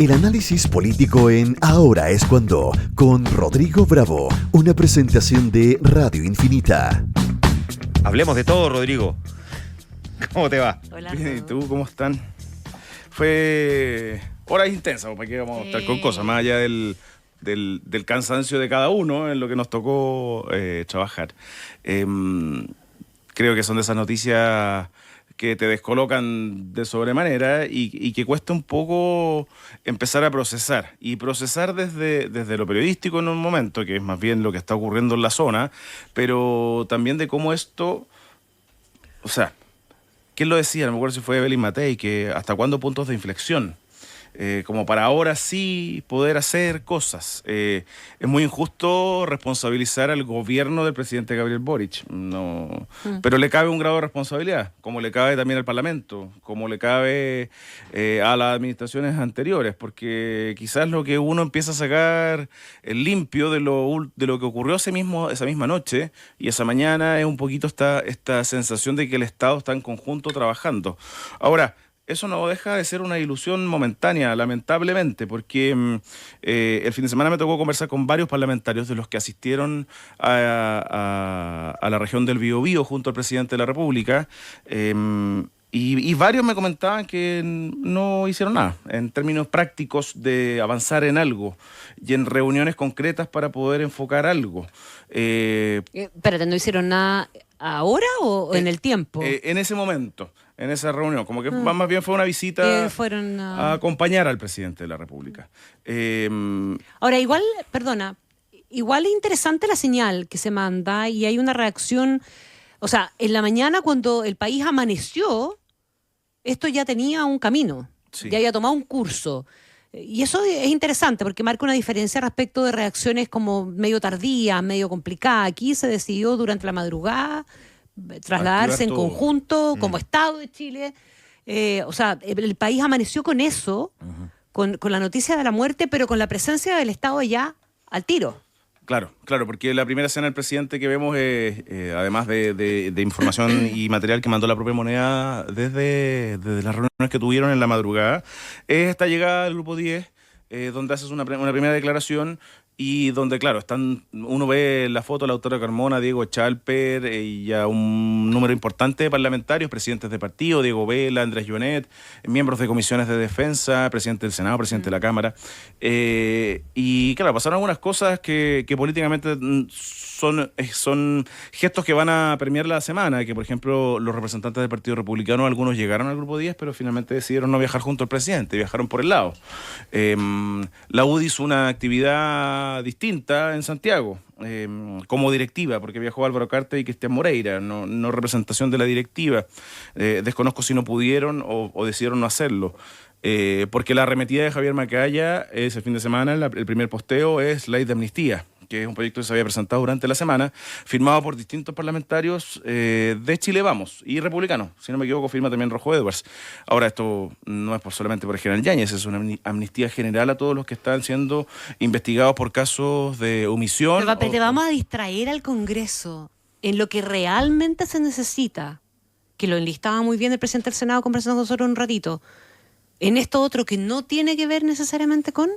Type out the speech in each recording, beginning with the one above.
El análisis político en Ahora es Cuando, con Rodrigo Bravo, una presentación de Radio Infinita. Hablemos de todo, Rodrigo. ¿Cómo te va? Hola. Bien, ¿y tú cómo están? Fue horas intensas, ¿para qué vamos a estar con cosas? Más allá del cansancio de cada uno en lo que nos tocó trabajar. Creo que son de esas noticias que te descolocan de sobremanera y que cuesta un poco empezar a procesar. Y procesar desde lo periodístico en un momento, que es más bien lo que está ocurriendo en la zona, pero también de cómo esto... O sea, ¿quién lo decía? No me acuerdo si fue Evelyn Matei, que hasta cuándo puntos de inflexión. Como para ahora sí poder hacer cosas. Es muy injusto responsabilizar al gobierno del presidente Gabriel Boric, no, pero le cabe un grado de responsabilidad, como le cabe también al Parlamento, como le cabe a las administraciones anteriores, porque quizás lo que uno empieza a sacar el limpio de lo que ocurrió esa misma noche y esa mañana es un poquito esta sensación de que el Estado está en conjunto trabajando. Ahora, eso no deja de ser una ilusión momentánea, lamentablemente, porque el fin de semana me tocó conversar con varios parlamentarios de los que asistieron a la región del Biobío junto al presidente de la República, y varios me comentaban que no hicieron nada en términos prácticos de avanzar en algo y en reuniones concretas para poder enfocar algo. Espérate, ¿no hicieron nada ahora o en el tiempo? En ese momento, en esa reunión, como que más bien fue una visita fueron a acompañar al presidente de la República. Ahora, igual es interesante la señal que se manda y hay una reacción. O sea, en la mañana cuando el país amaneció, esto ya tenía un camino, Sí. ya había tomado un curso. Y eso es interesante porque marca una diferencia respecto de reacciones como medio tardías, medio complicadas. Aquí se decidió durante la madrugada trasladarse en Activar todo. conjunto como Estado de Chile. O sea, el país amaneció con eso, con la noticia de la muerte, pero con la presencia del Estado ya al tiro. Claro, porque la primera escena del presidente que vemos, además de información y material que mandó la propia moneda desde las reuniones que tuvieron en la madrugada, es esta llegada al Grupo 10, donde haces una primera declaración y donde, claro, uno ve la foto de la doctora Carmona, Diego Chalper y a un número importante de parlamentarios, presidentes de partido, Diego Vela, Andrés Jonet, miembros de comisiones de defensa, presidente del Senado, presidente de la Cámara. Y claro, pasaron algunas cosas que políticamente son gestos que van a premiar la semana, que por ejemplo los representantes del Partido Republicano, algunos llegaron al Grupo 10, pero finalmente decidieron no viajar junto al presidente, viajaron por el lado. La UDI hizo una actividad distinta en Santiago, como directiva, porque viajó Álvaro Carter y Cristian Moreira, no representación de la directiva. Desconozco si no pudieron o decidieron no hacerlo. Porque la arremetida de Javier Macaya ese fin de semana, el primer posteo es Ley de Amnistía, que es un proyecto que se había presentado durante la semana, firmado por distintos parlamentarios de Chile Vamos y republicanos. Si no me equivoco, firma también Rojo Edwards. Ahora, esto no es solamente por el general Yáñez, es una amnistía general a todos los que están siendo investigados por casos de omisión. Pero te vamos a distraer al Congreso en lo que realmente se necesita, que lo enlistaba muy bien el presidente del Senado conversando con nosotros un ratito, en esto otro que no tiene que ver necesariamente con...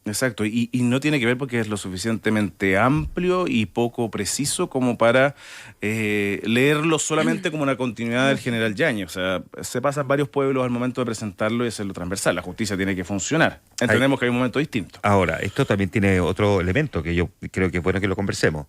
Exacto, y no tiene que ver porque es lo suficientemente amplio y poco preciso como para leerlo solamente como una continuidad del general Yáñez. O sea, se pasan varios pueblos al momento de presentarlo y hacerlo transversal. La justicia tiene que funcionar. Entendemos que hay un momento distinto. Ahora, esto también tiene otro elemento que yo creo que es bueno que lo conversemos.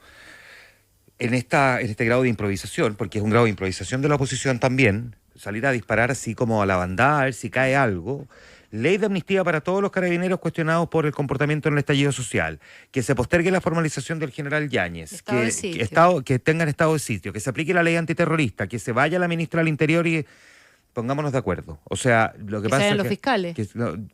En este grado de improvisación, porque es un grado de improvisación de la oposición también, salir a disparar así como a la bandada, a ver si cae algo. Ley de amnistía para todos los carabineros cuestionados por el comportamiento en el estallido social, que se postergue la formalización del general Yáñez, que tengan estado de sitio, que se aplique la ley antiterrorista, que se vaya la ministra del Interior y pongámonos de acuerdo. O sea, lo que pasa es los fiscales.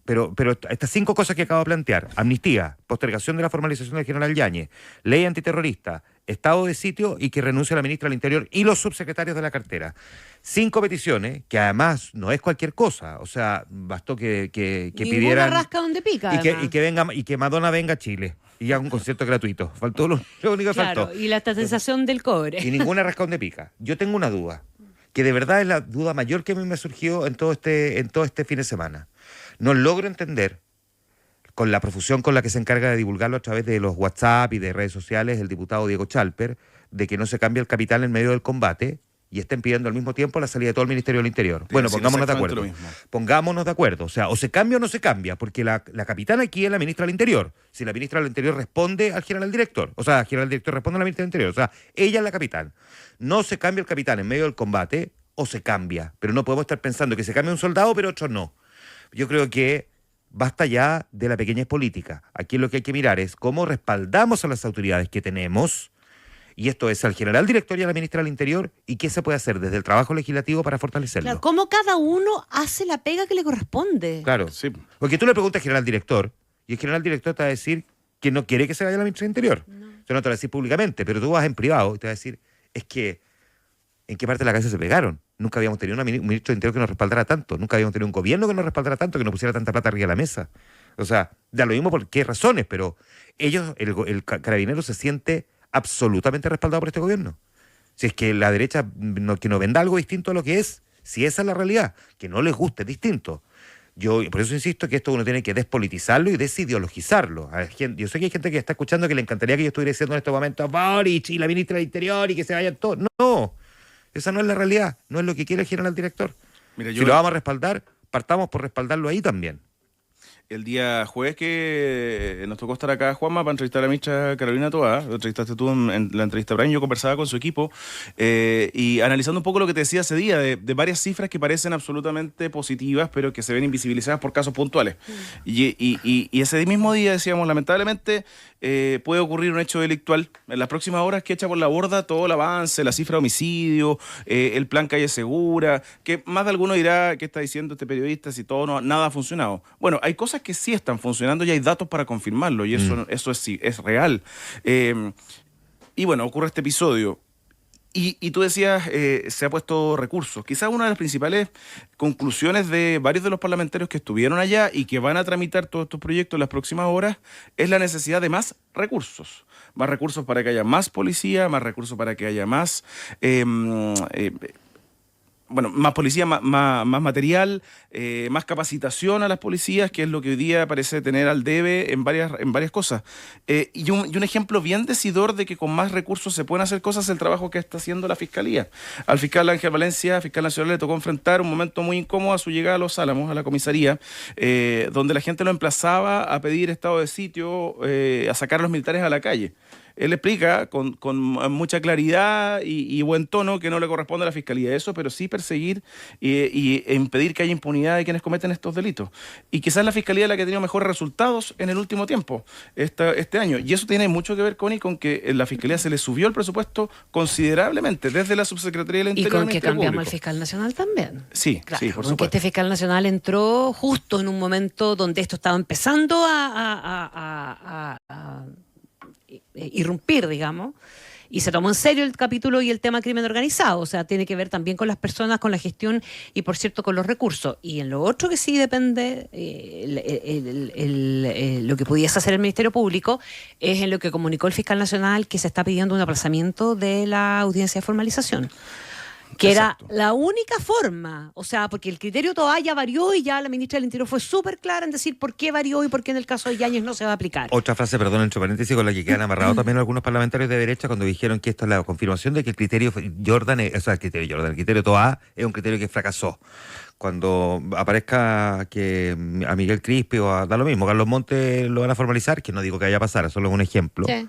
Pero estas 5 cosas que acabo de plantear: amnistía, postergación de la formalización del general Yáñez, ley antiterrorista, estado de sitio y que renuncie la ministra del Interior y los subsecretarios de la cartera. 5 peticiones, que además no es cualquier cosa. O sea, bastó que pidieran... Ninguna rasca donde pica, y que Madonna venga a Chile y haga un concierto gratuito. Faltó lo único que faltó. Y la estatización del cobre. Y ninguna rasca donde pica. Yo tengo una duda, que de verdad es la duda mayor que a mí me surgió en todo este fin de semana. No logro entender con la profusión con la que se encarga de divulgarlo a través de los WhatsApp y de redes sociales el diputado Diego Chalper, de que no se cambie el capital en medio del combate y estén pidiendo al mismo tiempo la salida de todo el Ministerio del Interior. Bueno, pongámonos de acuerdo. Pongámonos de acuerdo. O sea, o se cambia o no se cambia, porque la capitana aquí es la ministra del Interior. Si la ministra del Interior responde al general director, o sea, el general director responde a la ministra del Interior, o sea, ella es la capitán. No se cambia el capitán en medio del combate o se cambia, pero no podemos estar pensando que se cambia un soldado, pero otro no. Yo creo que basta ya de la pequeñez política. Aquí lo que hay que mirar es cómo respaldamos a las autoridades que tenemos, y esto es al general director y a la ministra del Interior, y qué se puede hacer desde el trabajo legislativo para fortalecerlo. Claro, cómo cada uno hace la pega que le corresponde. Claro, Sí. porque tú le preguntas al general director, y el general director te va a decir que no quiere que se vaya la ministra del Interior. No. Eso no te lo va a decir públicamente, pero tú vas en privado y te va a decir, es que, ¿en qué parte de la cabeza se pegaron? Nunca habíamos tenido un ministro del Interior que nos respaldara tanto, nunca habíamos tenido un gobierno que nos respaldara tanto, que nos pusiera tanta plata arriba de la mesa. O sea, da lo mismo por qué razones, pero ellos, el carabinero se siente absolutamente respaldado por este gobierno. Si es que la derecha que no venda algo distinto a lo que es, si esa es la realidad, que no les guste, es distinto. Yo por eso insisto que esto uno tiene que despolitizarlo y desideologizarlo. Yo sé que hay gente que está escuchando que le encantaría que yo estuviera diciendo en estos momentos Boric y la ministra del Interior y que se vayan todos. No, esa no es la realidad, no es lo que quiere el general director. Mira, si lo vamos a respaldar, partamos por respaldarlo ahí también. El día jueves que nos tocó estar acá, Juanma, para entrevistar a la ministra Carolina Toá, lo entrevistaste tú en la entrevista, Brian, yo conversaba con su equipo y analizando un poco lo que te decía ese día, de varias cifras que parecen absolutamente positivas, pero que se ven invisibilizadas por casos puntuales. Y ese mismo día decíamos, lamentablemente, puede ocurrir un hecho delictual en las próximas horas que echa por la borda todo el avance, la cifra de homicidio, el plan Calle Segura, que más de alguno dirá, ¿qué está diciendo este periodista si todo nada ha funcionado? Bueno, hay cosas que sí están funcionando y hay datos para confirmarlo, y eso es real. Y bueno, ocurre este episodio. Y tú decías, se ha puesto recursos. Quizás una de las principales conclusiones de varios de los parlamentarios que estuvieron allá y que van a tramitar todos estos proyectos en las próximas horas es la necesidad de más recursos. Más recursos para que haya más policía, más recursos para que haya más... más policía, más material, más capacitación a las policías, que es lo que hoy día parece tener al debe en varias cosas. Y un ejemplo bien decidor de que con más recursos se pueden hacer cosas es el trabajo que está haciendo la Fiscalía. Al fiscal Ángel Valencia, fiscal nacional, le tocó enfrentar un momento muy incómodo a su llegada a Los Álamos, a la comisaría, donde la gente lo emplazaba a pedir estado de sitio, a sacar a los militares a la calle. Él explica con mucha claridad y buen tono que no le corresponde a la Fiscalía eso, pero sí perseguir e impedir que haya impunidad de quienes cometen estos delitos. Y quizás la Fiscalía es la que ha tenido mejores resultados en el último tiempo, este año. Y eso tiene mucho que ver, Connie, con que la Fiscalía se le subió el presupuesto considerablemente desde la Subsecretaría del Interior. Y con que cambiamos al fiscal nacional también. Sí, claro, sí, por con supuesto. que este fiscal nacional entró justo en un momento donde esto estaba empezando a irrumpir, digamos, y se tomó en serio el capítulo y el tema crimen organizado, o sea, tiene que ver también con las personas, con la gestión y, por cierto, con los recursos. Y en lo otro que sí depende, lo que pudiese hacer el Ministerio Público es en lo que comunicó el fiscal nacional, que se está pidiendo un aplazamiento de la audiencia de formalización. Que Exacto. Era la única forma, o sea, porque el criterio Toá ya varió y ya la ministra del Interior fue súper clara en decir por qué varió y por qué en el caso de Yáñez no se va a aplicar. Otra frase, perdón, entre paréntesis, con la que quedan amarrados también algunos parlamentarios de derecha cuando dijeron que esto es la confirmación de que el criterio el criterio Toá es un criterio que fracasó. Cuando aparezca que a Miguel Crispi o da lo mismo, Carlos Montes lo van a formalizar, que no digo que vaya a pasar, solo es un ejemplo. Sí.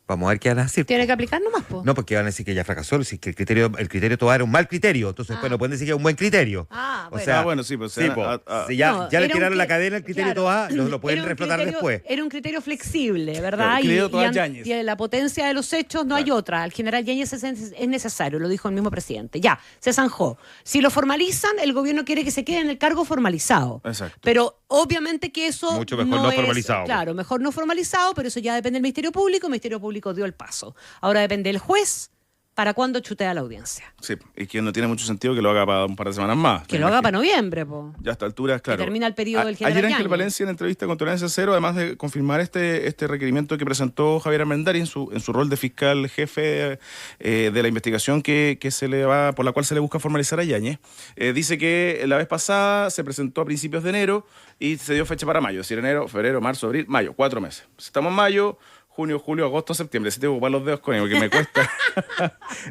Vamos a ver qué van a decir. Tiene que aplicar nomás, po. No, porque van a decir que ya fracasó, si que el criterio Toá era un mal criterio, entonces bueno, pueden decir que es un buen criterio. Bueno. O sea, bueno, sí, pues si ya le tiraron la cadena al criterio Toá, lo pueden reflotar después. Era un criterio flexible, ¿verdad? Claro, el criterio Toá Yáñez. Y la potencia de los hechos no hay otra. El general Yáñez es necesario, lo dijo el mismo presidente. Ya, se zanjó. Si lo formalizan, el gobierno quiere que se quede en el cargo formalizado. Exacto. Pero obviamente que eso Mucho mejor no formalizado. Claro, mejor no formalizado, pero eso ya depende del Ministerio Público. El Ministerio Público dio el paso. Ahora depende del juez para cuando chutea la audiencia. Sí, y que no tiene mucho sentido que lo haga para un par de semanas más. Que lo haga para noviembre, po. Ya a esta altura, claro. Que termina el periodo del general Ayer Ángel Yáñez. Valencia, en entrevista con Tolerancia Cero, además de confirmar este requerimiento que presentó Javier Armendari en su rol de fiscal jefe de la investigación por la cual se le busca formalizar a Yáñez, dice que la vez pasada se presentó a principios de enero y se dio fecha para mayo, es decir, enero, febrero, marzo, abril, mayo, 4 meses. Estamos en mayo, junio, julio, agosto, septiembre. Si tengo que ocupar los dedos con él, porque me cuesta.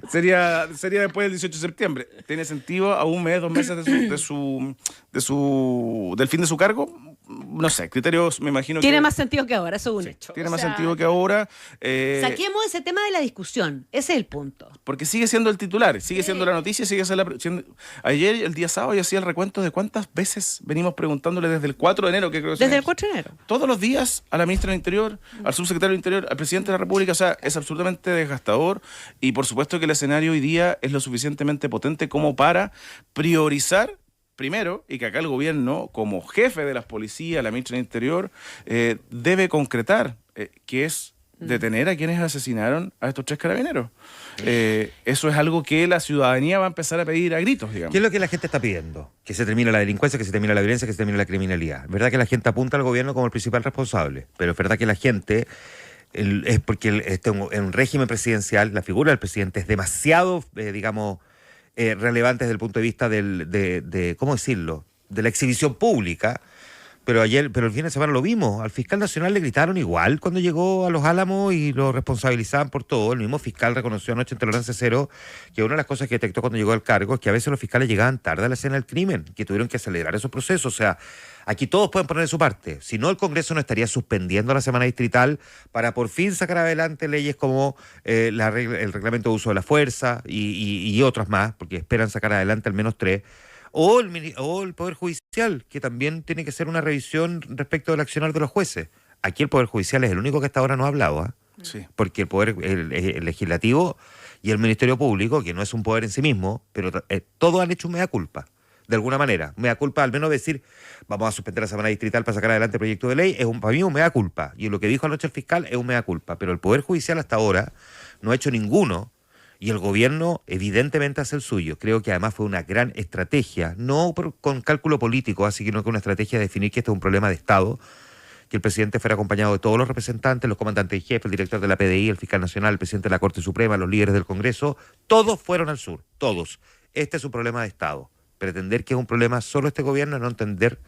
sería después del 18 de septiembre. ¿Tiene sentido a un mes, 2 meses del fin de su cargo? No sé, criterios me imagino Tiene más sentido que ahora, eso es un hecho. Tiene más sentido que ahora. Saquemos ese tema de la discusión, ese es el punto. Porque sigue siendo el titular, sigue siendo la noticia, Ayer, el día sábado, yo hacía el recuento de cuántas veces venimos preguntándole desde el 4 de enero, que creo que Desde el 4 de enero. todos los días a la ministra del Interior, al subsecretario del Interior, al presidente de la República. O sea, es absolutamente desgastador y por supuesto que el escenario hoy día es lo suficientemente potente como para priorizar primero, y que acá el gobierno, como jefe de las policías, la ministra del Interior, debe concretar, que es detener a quienes asesinaron a estos 3 carabineros. Eso es algo que la ciudadanía va a empezar a pedir a gritos, digamos. ¿Qué es lo que la gente está pidiendo? Que se termine la delincuencia, que se termine la violencia, que se termine la criminalidad. Es verdad que la gente apunta al gobierno como el principal responsable, pero es verdad que la gente... es porque en un régimen presidencial la figura del presidente es demasiado, relevante desde el punto de vista de ¿cómo decirlo?, de la exhibición pública. Pero el fin de semana lo vimos. Al fiscal nacional le gritaron igual cuando llegó a Los Álamos y lo responsabilizaban por todo. El mismo fiscal reconoció anoche en Tolerancia Cero que una de las cosas que detectó cuando llegó al cargo es que a veces los fiscales llegaban tarde a la escena del crimen, que tuvieron que acelerar esos procesos. O sea, aquí todos pueden poner de su parte. Si no, el Congreso no estaría suspendiendo la semana distrital para por fin sacar adelante leyes como el reglamento de uso de la fuerza y otras más, porque esperan sacar adelante al menos 3. O el Poder Judicial, que también tiene que hacer una revisión respecto del accionar de los jueces. Aquí el Poder Judicial es el único que hasta ahora no ha hablado, ¿eh? Sí. Porque el Legislativo y el Ministerio Público, que no es un poder en sí mismo, pero todos han hecho un mea culpa, de alguna manera. Mea culpa, al menos decir, vamos a suspender la semana distrital para sacar adelante el proyecto de ley, para mí un mea culpa. Y lo que dijo anoche el fiscal es un mea culpa. Pero el Poder Judicial hasta ahora no ha hecho ninguno. Y el gobierno evidentemente hace el suyo. Creo que además fue una gran estrategia, no con cálculo político, así que no con una estrategia de definir que este es un problema de Estado, que el presidente fuera acompañado de todos los representantes, los comandantes en jefe, el director de la PDI, el fiscal nacional, el presidente de la Corte Suprema, los líderes del Congreso, todos fueron al sur, todos. Este es un problema de Estado. Pretender que es un problema solo este gobierno es no entender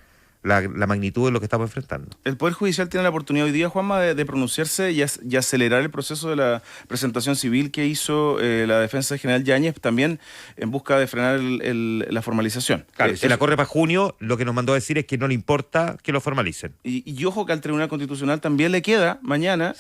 la magnitud de lo que estamos enfrentando. El Poder Judicial tiene la oportunidad hoy día, Juanma, de pronunciarse y acelerar el proceso de la presentación civil que hizo la defensa del general Yáñez, también en busca de frenar la formalización. Claro, si la corre para junio, lo que nos mandó a decir es que no le importa que lo formalicen. Y ojo que al Tribunal Constitucional también le queda mañana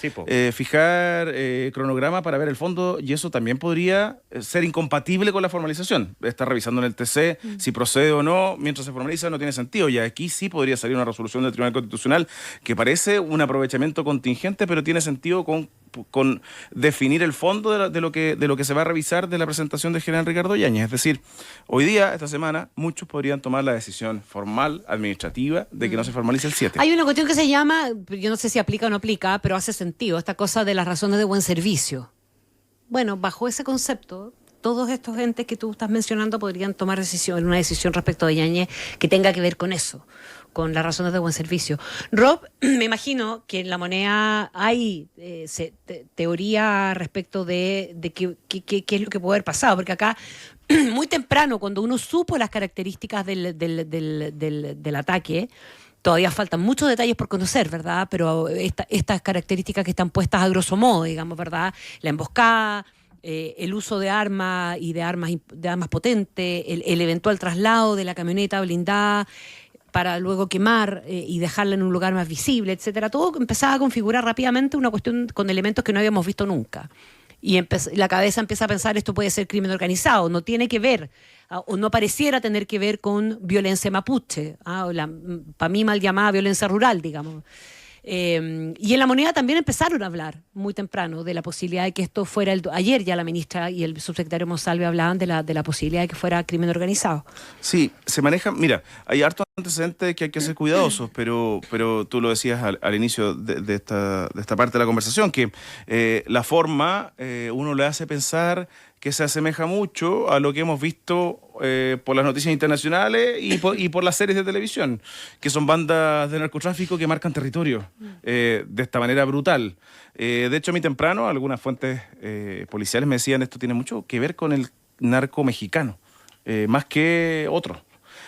fijar cronograma para ver el fondo, y eso también podría ser incompatible con la formalización. Está revisando en el TC si procede o no, mientras se formaliza no tiene sentido, y aquí sí podría salir una resolución del Tribunal Constitucional que parece un aprovechamiento contingente, pero tiene sentido con definir el fondo de lo que se va a revisar de la presentación del general Ricardo Yáñez. Es decir, hoy día, esta semana, muchos podrían tomar la decisión formal, administrativa, de que no se formalice el 7. Hay una cuestión que se llama, yo no sé si aplica o no aplica, pero hace sentido, esta cosa de las razones de buen servicio. Bueno, bajo ese concepto, todos estos entes que tú estás mencionando podrían tomar una decisión respecto de Yáñez que tenga que ver con eso, con las razones de buen servicio. Rob, me imagino que en La Moneda hay teoría respecto de qué es lo que puede haber pasado, porque acá, muy temprano, cuando uno supo las características del ataque, todavía faltan muchos detalles por conocer, ¿verdad? Pero estas características que están puestas a grosso modo, digamos, ¿verdad? La emboscada, el uso de armas y de armas potentes, el eventual traslado de la camioneta blindada para luego quemar y dejarla en un lugar más visible, etcétera. Todo empezaba a configurar rápidamente una cuestión con elementos que no habíamos visto nunca. Y la cabeza empieza a pensar, esto puede ser crimen organizado, no tiene que ver, o no pareciera tener que ver con violencia mapuche, para mí mal llamada violencia rural, digamos. Y en La Moneda también empezaron a hablar muy temprano de la posibilidad de que esto fuera ayer ya la ministra y el subsecretario Monsalve hablaban de la posibilidad de que fuera crimen organizado. Sí, se maneja, mira, hay harto antecedente de que hay que ser cuidadosos, pero tú lo decías al inicio de esta parte de la conversación, que la forma uno le hace pensar que se asemeja mucho a lo que hemos visto por las noticias internacionales y por las series de televisión, que son bandas de narcotráfico que marcan territorio de esta manera brutal. De hecho, a mí temprano, algunas fuentes policiales me decían esto tiene mucho que ver con el narco mexicano, más que otros.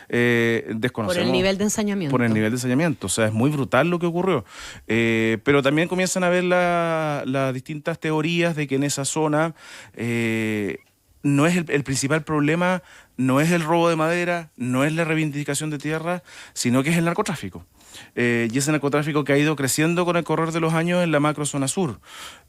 Desconocemos. Por el nivel de ensañamiento. Por el nivel de ensañamiento. O sea, es muy brutal lo que ocurrió. Pero también comienzan a ver las distintas teorías de que en esa zona no es el principal problema, no es el robo de madera, no es la reivindicación de tierra, sino que es el narcotráfico. Y ese narcotráfico que ha ido creciendo con el correr de los años en la macrozona sur.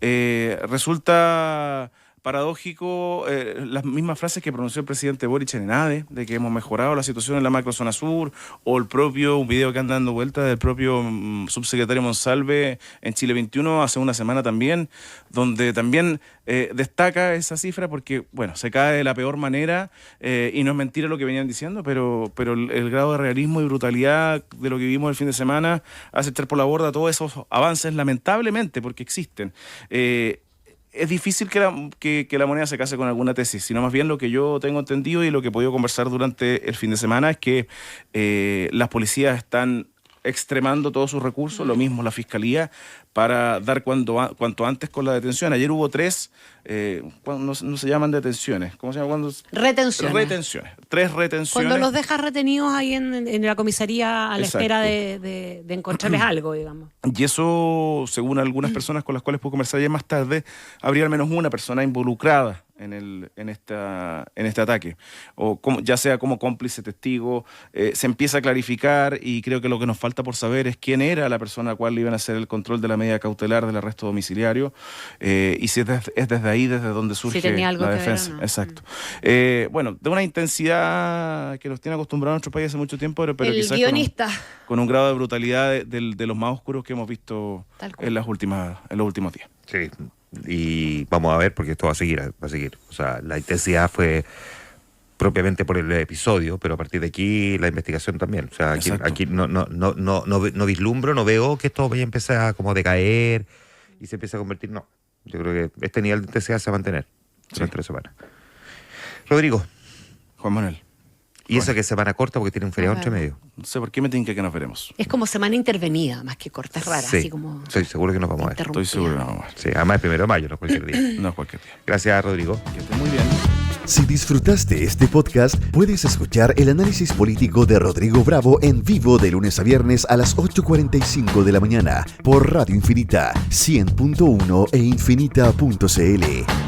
Resulta paradójico las mismas frases que pronunció el presidente Boric en ENADE, de que hemos mejorado la situación en la macrozona sur, o un video que anda dando vuelta del propio subsecretario Monsalve en Chile 21 hace una semana también, donde también destaca esa cifra porque, bueno, se cae de la peor manera y no es mentira lo que venían diciendo, pero el grado de realismo y brutalidad de lo que vimos el fin de semana hace echar por la borda todos esos avances, lamentablemente, porque existen. Es difícil que la moneda se case con alguna tesis, sino más bien lo que yo tengo entendido y lo que he podido conversar durante el fin de semana es que las policías están extremando todos sus recursos, lo mismo la fiscalía, para dar cuanto antes con la detención. Ayer hubo 3, no se llaman detenciones, ¿cómo se llama? Retenciones. 3 retenciones. Cuando los dejas retenidos ahí en la comisaría a la Exacto. espera de encontrarles algo, digamos. Y eso, según algunas personas con las cuales puedo conversar ya más tarde, habría al menos una persona involucrada en este ataque, o ya sea como cómplice, testigo. Se empieza a clarificar y creo que lo que nos falta por saber es quién era la persona a la cual le iban a hacer el control de la medida cautelar del arresto domiciliario y si es desde ahí desde donde surge la defensa. No. Exacto. Bueno, de una intensidad que nos tiene acostumbrados a nuestro país hace mucho tiempo, pero el quizás guionista con un grado de brutalidad de los más oscuros que hemos visto en los últimos días. Sí, y vamos a ver porque esto va a seguir. O sea, la intensidad fue propiamente por el episodio, pero a partir de aquí la investigación también. O sea, aquí no vislumbro, no veo que esto vaya a empezar a como decaer y se empiece a convertir. No, yo creo que este nivel de intensidad se va a mantener durante la semana. Rodrigo. Juan Manuel. Y eso que es semana corta porque tiene un feriado entre medio. No sé por qué me tinca que nos veremos. Es como semana intervenida, más que corta, es rara. Sí, así como estoy seguro que nos vamos a ver. Estoy seguro que nos vamos a ver. Sí, además es 1 de mayo, no cualquier día. No cualquier día. Gracias, Rodrigo. Que esté muy bien. Si disfrutaste este podcast, puedes escuchar el análisis político de Rodrigo Bravo en vivo de lunes a viernes a las 8:45 de la mañana por Radio Infinita 100.1 e infinita.cl.